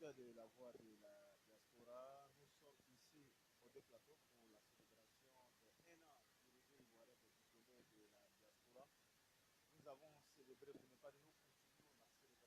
auditeurs de la voix de la diaspora. Nous sommes ici au Déplateau pour la célébration de 1 an du réseau ivoirien des diplômés de la diaspora. Nous avons célébré, pour ne pas dire nous continuons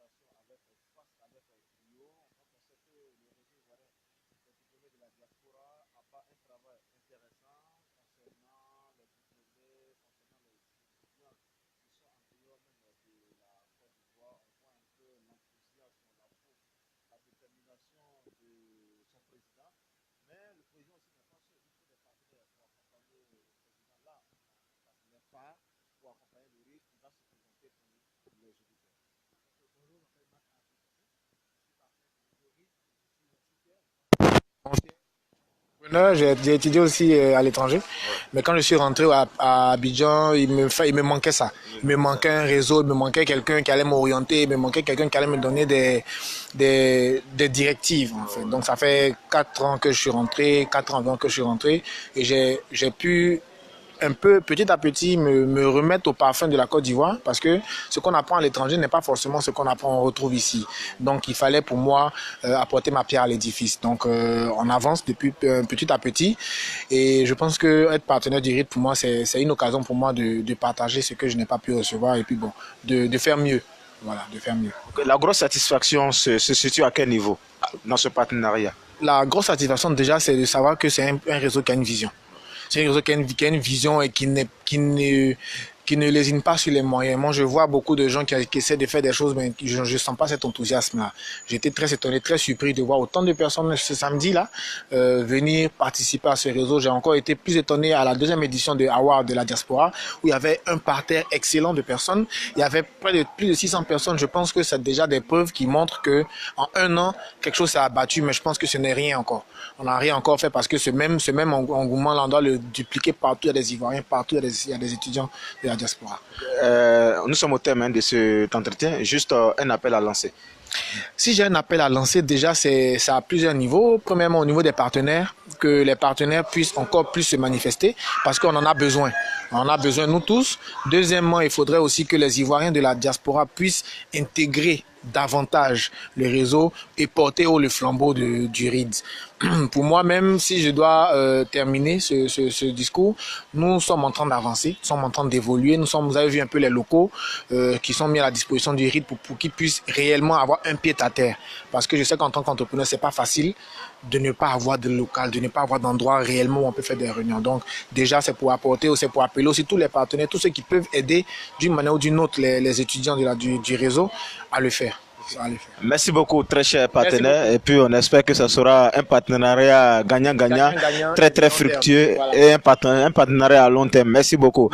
la célébration avec face avec brio. On sait que le réseau ivoirien des diplômés de la diaspora a pas un travail intéressant concernant les diplômés, concernant les étudiants qui sont en dehors même de la Côte d'Ivoire. On voit un peu l'enthousiasme, la détermination de son président. Mais le président aussi n'est pas seul. Il faut des partenaires pour accompagner le président. Là, on a un partenaire phare pour accompagner le rythme. Il va se présenter pour les auditeurs. Bonjour, je m'appelle Marc Abdou. Je suis partenaire du rythme. Je suis tuteur. J'ai étudié aussi à l'étranger, mais quand je suis rentré à Abidjan, il me manquait ça. Il me manquait un réseau, il me manquait quelqu'un qui allait m'orienter, il me manquait quelqu'un qui allait me donner des directives. En fait. Donc ça fait 4 ans que je suis rentré, 4 ans avant que je suis rentré, et j'ai pu un peu, petit à petit, me remettre au parfum de la Côte d'Ivoire, parce que ce qu'on apprend à l'étranger n'est pas forcément ce qu'on apprend, on retrouve ici. Donc, il fallait pour moi apporter ma pierre à l'édifice. Donc, on avance depuis petit à petit, et je pense que être partenaire du RIT, pour moi, c'est une occasion pour moi de partager ce que je n'ai pas pu recevoir, et puis bon, de faire mieux. Voilà, de faire mieux. La grosse satisfaction se situe à quel niveau dans ce partenariat? La grosse satisfaction, déjà, c'est de savoir que c'est un réseau qui a une vision. C'est un réseau qui a une vision et qui ne lésine pas sur les moyens. Moi, je vois beaucoup de gens qui essaient de faire des choses, mais je ne sens pas cet enthousiasme-là. J'étais très étonné, très surpris de voir autant de personnes ce samedi-là venir participer à ce réseau. J'ai encore été plus étonné à la deuxième édition de Award de la diaspora, où il y avait un parterre excellent de personnes. Il y avait plus de 600 personnes. Je pense que c'est déjà des preuves qui montrent que en 1 an, quelque chose s'est abattu, mais je pense que ce n'est rien encore. On n'a rien encore fait parce que ce même engouement-là, on doit le dupliquer partout. Il y a des Ivoiriens, partout il y a des étudiants de la diaspora. Nous sommes au thème de cet entretien. Juste un appel à lancer. Si j'ai un appel à lancer, déjà, c'est à plusieurs niveaux. Premièrement, au niveau des partenaires, que les partenaires puissent encore plus se manifester parce qu'on en a besoin. On en a besoin, nous tous. Deuxièmement, il faudrait aussi que les Ivoiriens de la diaspora puissent intégrer davantage le réseau et porter haut le flambeau du RIDS. Pour moi, même si je dois terminer ce discours, nous sommes en train d'avancer, nous sommes en train d'évoluer. Vous avez vu un peu les locaux qui sont mis à la disposition du RIDS pour qu'ils puissent réellement avoir un pied à terre. Parce que je sais qu'en tant qu'entrepreneur, c'est pas facile de ne pas avoir de local, de ne pas avoir d'endroit réellement où on peut faire des réunions. Donc déjà, c'est pour apporter, c'est pour appeler aussi tous les partenaires, tous ceux qui peuvent aider d'une manière ou d'une autre les étudiants du réseau à le faire. Merci beaucoup, très cher partenaire. Et puis, on espère que ce sera un partenariat gagnant-gagnant, très, très fructueux et un partenariat à long terme. Merci beaucoup.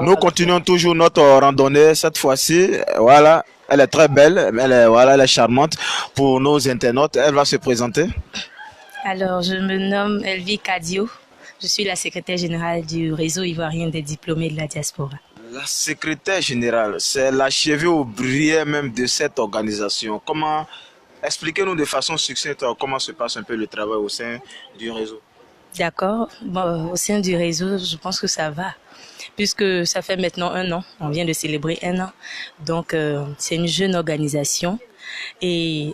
Nous continuons toujours notre randonnée cette fois-ci. Voilà, elle est très belle, elle est charmante pour nos internautes. Elle va se présenter. Alors, je me nomme Elvie Kadio. Je suis la secrétaire générale du réseau ivoirien des diplômés de la diaspora. La secrétaire générale, c'est la cheville ouvrière même de cette organisation. Expliquez-nous de façon succincte comment se passe un peu le travail au sein du réseau. D'accord. Bon, au sein du réseau, je pense que ça va. Puisque ça fait maintenant 1 an, on vient de célébrer 1 an. Donc, c'est une jeune organisation. Et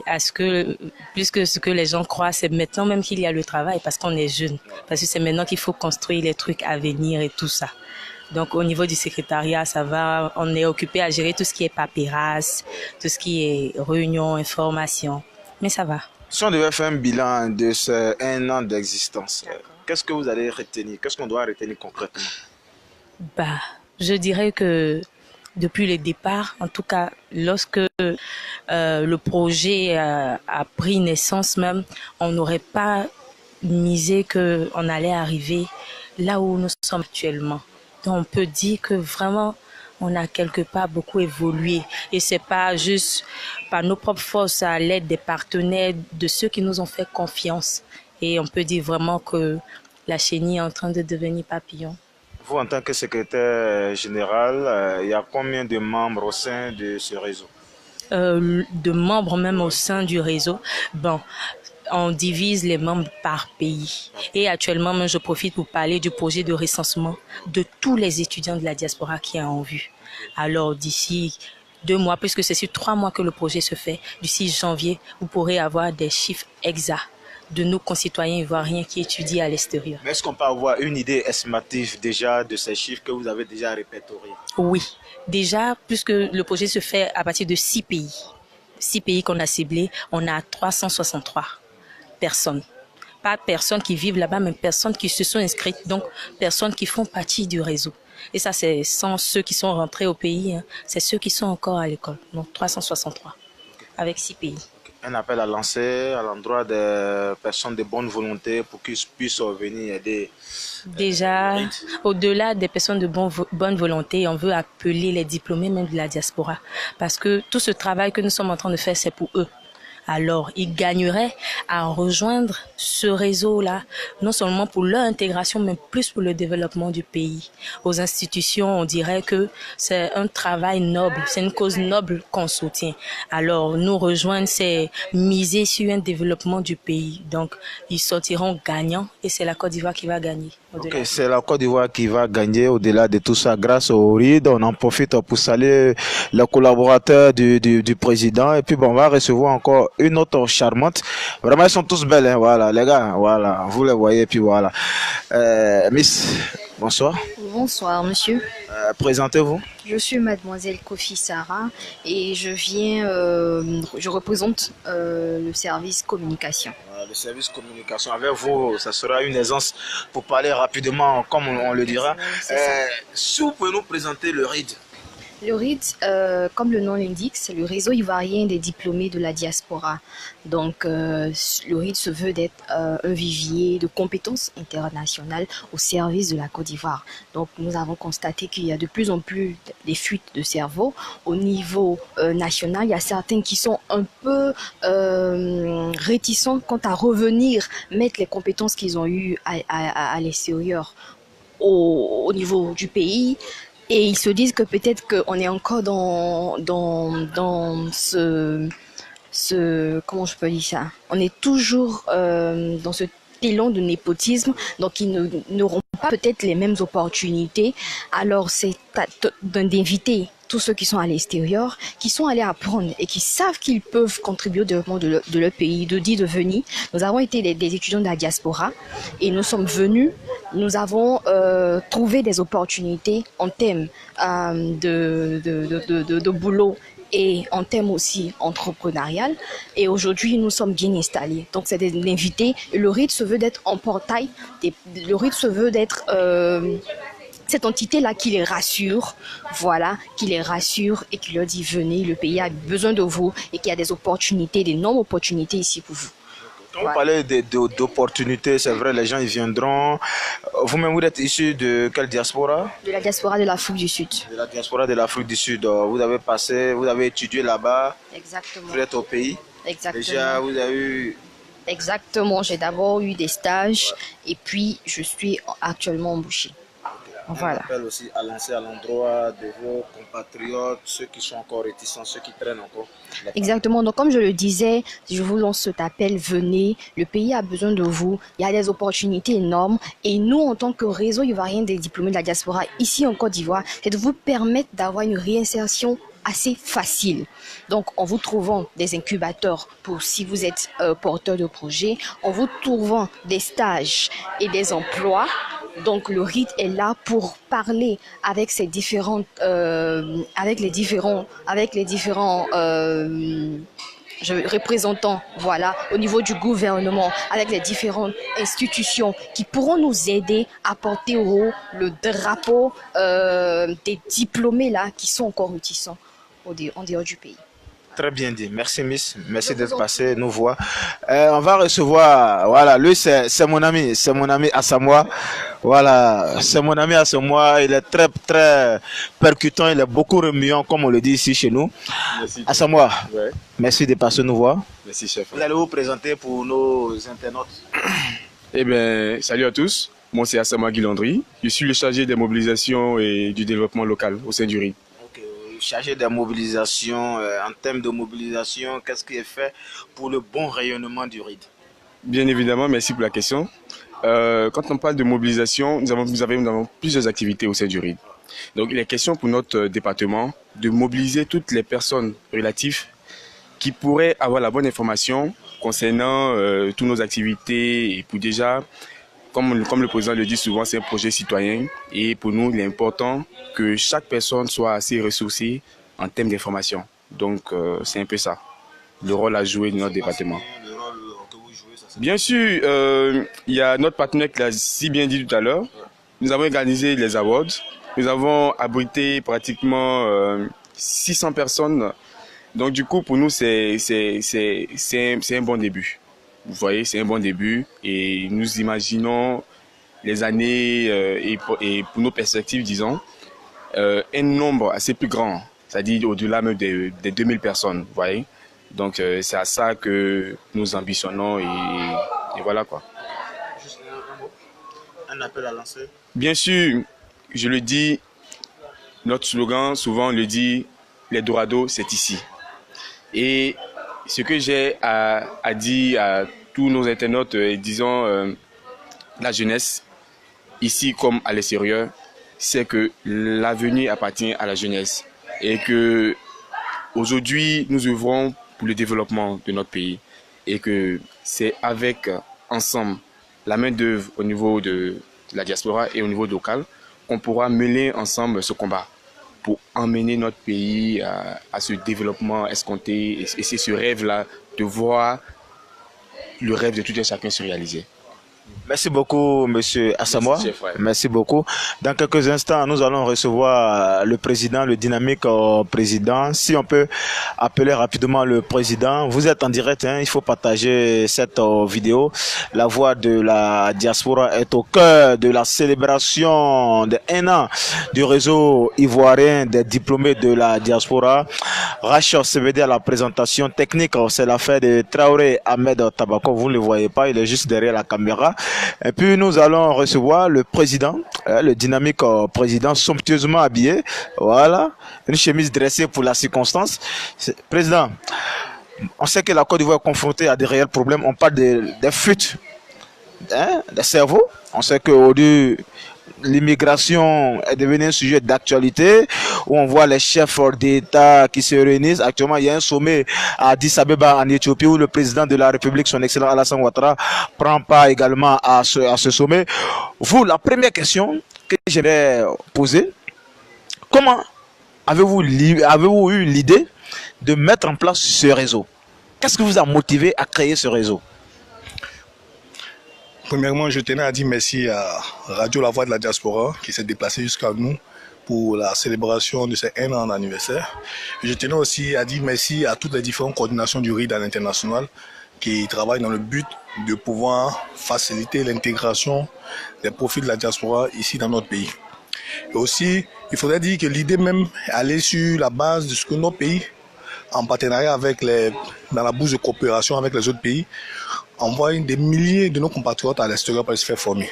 plus que ce que les gens croient, c'est maintenant même qu'il y a le travail parce qu'on est jeune. Parce que c'est maintenant qu'il faut construire les trucs à venir et tout ça. Donc, au niveau du secrétariat, ça va. On est occupé à gérer tout ce qui est paperasse, tout ce qui est réunion, information. Mais ça va. Si on devait faire un bilan de ce 1 an d'existence, qu'est-ce que vous allez retenir? Qu'est-ce qu'on doit retenir concrètement? Je dirais que depuis le départ, en tout cas, lorsque le projet a pris naissance même, on n'aurait pas misé qu'on allait arriver là où nous sommes actuellement. Donc, on peut dire que vraiment, on a quelque part beaucoup évolué. Et c'est pas juste par nos propres forces, à l'aide des partenaires, de ceux qui nous ont fait confiance. Et on peut dire vraiment que la chenille est en train de devenir papillon. Vous, en tant que secrétaire général, il y a combien de membres au sein de ce réseau? De membres même au sein du réseau. Bon, on divise les membres par pays. Et actuellement, même, je profite pour parler du projet de recensement de tous les étudiants de la diaspora qui est en vue. Alors, d'ici 2 mois, puisque c'est sur 3 mois que le projet se fait. Du 6 janvier, vous pourrez avoir des chiffres exacts de nos concitoyens ivoiriens qui étudient à l'extérieur. Mais est-ce qu'on peut avoir une idée estimative déjà de ces chiffres que vous avez déjà répertoriés? Oui, déjà, puisque le projet se fait à partir de 6 pays. 6 pays qu'on a ciblés, on a 363 personnes. Pas personnes qui vivent là-bas, mais personnes qui se sont inscrites, donc personnes qui font partie du réseau. Et ça, c'est sans ceux qui sont rentrés au pays, hein. C'est ceux qui sont encore à l'école. Donc 363, avec 6 pays. Un appel à lancer à l'endroit des personnes de bonne volonté pour qu'ils puissent venir aider. Déjà, au-delà des personnes de bonne volonté, on veut appeler les diplômés même de la diaspora. Parce que tout ce travail que nous sommes en train de faire, c'est pour eux. Alors, ils gagneraient à rejoindre ce réseau-là, non seulement pour leur intégration, mais plus pour le développement du pays. Aux institutions, on dirait que c'est un travail noble, c'est une cause noble qu'on soutient. Alors, nous rejoindre, c'est miser sur un développement du pays. Donc, ils sortiront gagnants et c'est la Côte d'Ivoire qui va gagner. Ok, c'est la Côte d'Ivoire qui va gagner au-delà de tout ça grâce au RID. On en profite pour saluer les collaborateurs du président. Et puis, bon, on va recevoir encore une autre charmante. Vraiment, elles sont tous belles, hein, voilà, les gars, voilà, vous les voyez, puis voilà. Miss, bonsoir. Bonsoir, monsieur. Présentez-vous. Je suis mademoiselle Kofi Sarah et je représente le service communication. Le service communication avec vous, ça sera une aisance pour parler rapidement, comme on le dira. Si vous pouvez nous présenter le RID. Le RID, comme le nom l'indique, c'est le réseau ivoirien des diplômés de la diaspora. Donc, le RID se veut d'être un vivier de compétences internationales au service de la Côte d'Ivoire. Donc, nous avons constaté qu'il y a de plus en plus des fuites de cerveau. Au niveau national, il y a certains qui sont un peu réticents quant à revenir mettre les compétences qu'ils ont eues à l'extérieur au niveau du pays. Et ils se disent que peut-être qu'on est encore dans ce comment je peux dire ça? On est toujours dans ce élan de népotisme, donc ils n'auront pas peut-être les mêmes opportunités. Alors c'est d'inviter tous ceux qui sont à l'extérieur, qui sont allés apprendre et qui savent qu'ils peuvent contribuer au développement de leur pays, de venir. Nous avons été des étudiants de la diaspora et nous sommes venus, nous avons trouvé des opportunités en termes de boulot et en termes aussi entrepreneurial. Et aujourd'hui, nous sommes bien installés. Donc, c'est d'inviter. Le RID se veut d'être en portail. Le RID se veut d'être cette entité-là qui les rassure, voilà, qui les rassure et qui leur dit venez, le pays a besoin de vous et qu'il y a des opportunités, d'énormes opportunités ici pour vous. Quand vous parlez d'opportunités, c'est vrai, les gens ils viendront. Vous-même, vous êtes issu de quelle diaspora? De la diaspora de l'Afrique du Sud. De la diaspora de l'Afrique du Sud. Vous avez étudié là-bas. Exactement. Vous êtes au pays. Exactement. Déjà, vous avez eu... Exactement. J'ai d'abord eu des stages et puis je suis actuellement embauchée. Voilà. Un appel aussi à lancer à l'endroit de vos compatriotes, ceux qui sont encore réticents, ceux qui traînent encore. Exactement. Donc, comme je le disais, je vous lance cet appel, venez. Le pays a besoin de vous. Il y a des opportunités énormes. Et nous, en tant que réseau ivoirien des diplômés de la diaspora, ici en Côte d'Ivoire, c'est de vous permettre d'avoir une réinsertion assez facile. Donc, en vous trouvant des incubateurs pour si vous êtes porteur de projet, en vous trouvant des stages et des emplois. Donc, le RID est là pour parler avec ces différentes, avec les différents représentants, voilà, au niveau du gouvernement, avec les différentes institutions qui pourront nous aider à porter au haut le drapeau des diplômés là qui sont encore réticents en dehors du pays. Très bien dit. Merci, Miss. Merci d'être passé nous voir. On va recevoir, voilà, lui, c'est mon ami Asamoah. Voilà, c'est mon ami Asamoah. Il est très, très percutant. Il est beaucoup remuant, comme on le dit ici chez nous. Merci. Asamoah, ouais. Merci de passer nous voir. Merci, chef. Vous allez vous présenter pour nos internautes. Eh bien, salut à tous. Moi, c'est Asamoah Guilandry. Je suis le chargé des mobilisations et du développement local au sein du RID. Chargé des mobilisations, en termes de mobilisation, qu'est-ce qui est fait pour le bon rayonnement du RID? Bien évidemment, merci pour la question. Quand on parle de mobilisation, nous avons plusieurs activités au sein du RID. Donc il est question pour notre département de mobiliser toutes les personnes relatives qui pourraient avoir la bonne information concernant toutes nos activités et pour déjà, comme le président le dit souvent, c'est un projet citoyen et pour nous, il est important que chaque personne soit assez ressourcée en termes d'information. Donc c'est un peu ça, le rôle à jouer de notre département. Le rôle que vous jouez, ça, Bien sûr, il y a notre partenaire qui l'a si bien dit tout à l'heure. Nous avons organisé les awards. Nous avons abrité pratiquement 600 personnes. Donc du coup, pour nous, c'est un bon début. Vous voyez, c'est un bon début. Et nous imaginons les années et pour nos perspectives, disons, un nombre assez plus grand. C'est-à-dire au-delà même des 2000 personnes, vous voyez. Donc c'est à ça que nous ambitionnons et voilà quoi. Juste un mot, un appel à lancer. Bien sûr, je le dis, notre slogan, souvent on le dit, l'Eldorado, c'est ici. Et ce que j'ai à dire à tous nos internautes, disons la jeunesse, ici comme à l'extérieur, c'est que l'avenir appartient à la jeunesse et que aujourd'hui nous œuvrons pour le développement de notre pays et que c'est avec ensemble la main d'œuvre au niveau de la diaspora et au niveau local qu'on pourra mener ensemble ce combat pour emmener notre pays à ce développement escompté et c'est ce rêve-là de voir le rêve de tout un chacun se réaliser. Merci beaucoup, monsieur Asamoah. Merci beaucoup. Dans quelques instants, nous allons recevoir le président, le dynamique président. Si on peut appeler rapidement le président. Vous êtes en direct, hein, il faut partager cette vidéo. La voix de la diaspora est au cœur de la célébration de 1 an du réseau ivoirien des diplômés de la diaspora. Rachel CVD à la présentation technique, c'est l'affaire de Traoré Ahmed Tabako. Vous ne le voyez pas, il est juste derrière la caméra. Et puis nous allons recevoir le président, le dynamique président somptueusement habillé. Voilà, une chemise dressée pour la circonstance. Président, on sait que la Côte d'Ivoire est confrontée à des réels problèmes. On parle des fuites des cerveaux. On sait qu'aujourd'hui, l'immigration est devenue un sujet d'actualité où on voit les chefs d'État qui se réunissent. Actuellement, il y a un sommet à Addis Abeba en Éthiopie où le président de la République, son excellent Alassane Ouattara, prend part également à ce sommet. Vous, la première question que j'aimerais poser, comment avez-vous eu l'idée de mettre en place ce réseau? Qu'est-ce qui vous a motivé à créer ce réseau? Premièrement, je tenais à dire merci à Radio La Voix de la Diaspora qui s'est déplacée jusqu'à nous pour la célébration de ces 1 an d'anniversaire. Je tenais aussi à dire merci à toutes les différentes coordinations du RID à l'international qui travaillent dans le but de pouvoir faciliter l'intégration des profils de la diaspora ici dans notre pays. Et aussi, il faudrait dire que l'idée même est allée sur la base de ce que nos pays, en partenariat avec dans la bouche de coopération avec les autres pays, envoient des milliers de nos compatriotes à l'extérieur pour se faire former.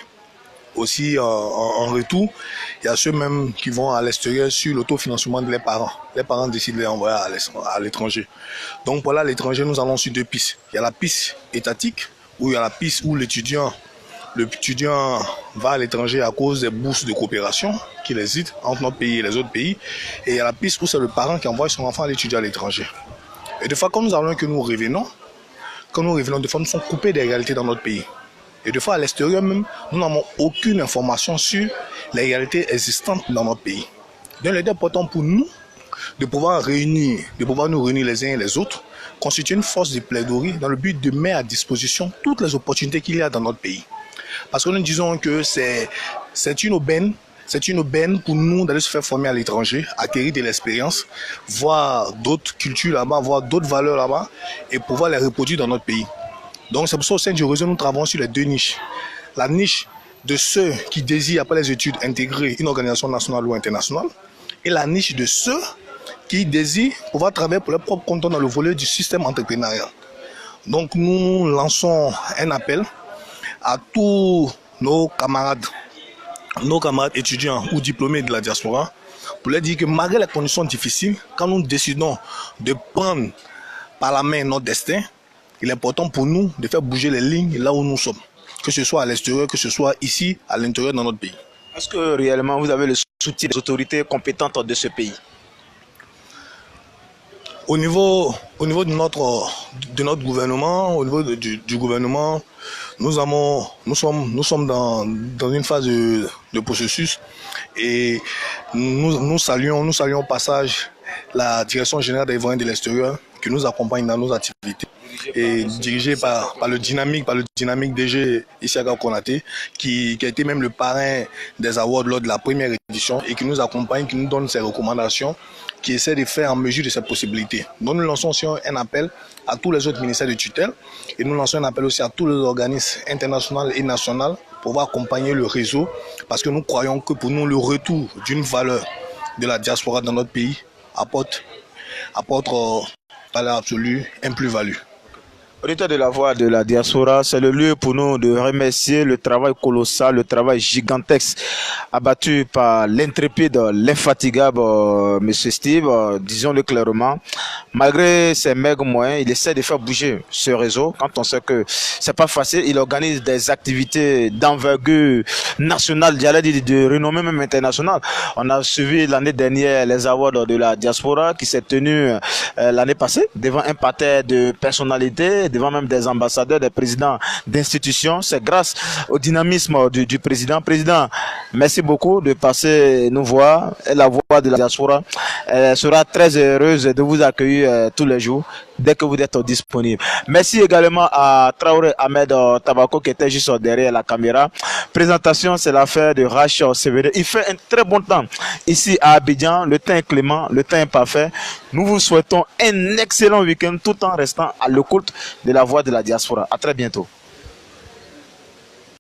Aussi, en retour, il y a ceux même qui vont à l'extérieur sur l'autofinancement de leurs parents. Les parents décident de les envoyer à l'étranger. Donc voilà, à l'étranger, nous allons sur 2 pistes. Il y a la piste étatique, où il y a la piste où l'étudiant va à l'étranger à cause des bourses de coopération qui hésitent entre notre pays et les autres pays. Et il y a la piste où c'est le parent qui envoie son enfant à l'étudier à l'étranger. Et des fois, quand nous allons que nous revenons, des fois, nous sommes coupés des réalités dans notre pays. Et des fois, à l'extérieur même, nous n'avons aucune information sur les réalités existantes dans notre pays. Donc, il est important pour nous de pouvoir nous réunir les uns et les autres, constituer une force de plaidoirie dans le but de mettre à disposition toutes les opportunités qu'il y a dans notre pays. Parce que nous disons que c'est une aubaine pour nous d'aller se faire former à l'étranger, acquérir de l'expérience, voir d'autres cultures là-bas, voir d'autres valeurs là-bas et pouvoir les reproduire dans notre pays. Donc c'est pour ça au sein du réseau, nous travaillons sur les 2 niches. La niche de ceux qui désirent après les études intégrer une organisation nationale ou internationale et la niche de ceux qui désirent pouvoir travailler pour leur propre compte dans le volet du système entrepreneurial. Donc nous lançons un appel à tous nos camarades étudiants ou diplômés de la diaspora pour leur dire que malgré les conditions difficiles, quand nous décidons de prendre par la main notre destin, il est important pour nous de faire bouger les lignes là où nous sommes, que ce soit à l'extérieur, que ce soit ici, à l'intérieur dans notre pays. Est-ce que réellement vous avez le soutien des autorités compétentes de ce pays? Au niveau de notre gouvernement, au niveau du gouvernement, nous sommes dans une phase de processus et nous saluons au passage la Direction générale des Ivoiriens de l'extérieur qui nous accompagne dans nos activités et dirigée par le dynamique DG Isiaka Konaté qui a été même le parrain des awards lors de la première édition et qui nous accompagne, qui nous donne ses recommandations, qui essaie de faire en mesure de cette possibilité. Donc nous lançons aussi un appel à tous les autres ministères de tutelle et nous lançons un appel aussi à tous les organismes internationaux et nationaux pour pouvoir accompagner le réseau parce que nous croyons que pour nous le retour d'une valeur de la diaspora dans notre pays apporte valeur absolue, une plus-value. Auditeur de la voix de la diaspora, c'est le lieu pour nous de remercier le travail colossal, le travail gigantesque abattu par l'intrépide, l'infatigable M. Steve, disons-le clairement. Malgré ses maigres moyens, il essaie de faire bouger ce réseau. Quand on sait que c'est pas facile, il organise des activités d'envergure nationale, j'allais dire de renommée même internationale. On a suivi l'année dernière les awards de la diaspora qui s'est tenu l'année passée devant un parterre de personnalités, devant même des ambassadeurs, des présidents d'institutions. C'est grâce au dynamisme du président. Président, merci beaucoup de passer nous voir. Et la voix de la diaspora sera très heureuse de vous accueillir tous les jours dès que vous êtes disponible. Merci également à Traoré Ahmed Tabako qui était juste derrière la caméra. Présentation, c'est l'affaire de Rach Sévéré. Il fait un très bon temps ici à Abidjan. Le temps est clément, le temps est parfait. Nous vous souhaitons un excellent week-end tout en restant à l'écoute de la voix de la diaspora. À très bientôt.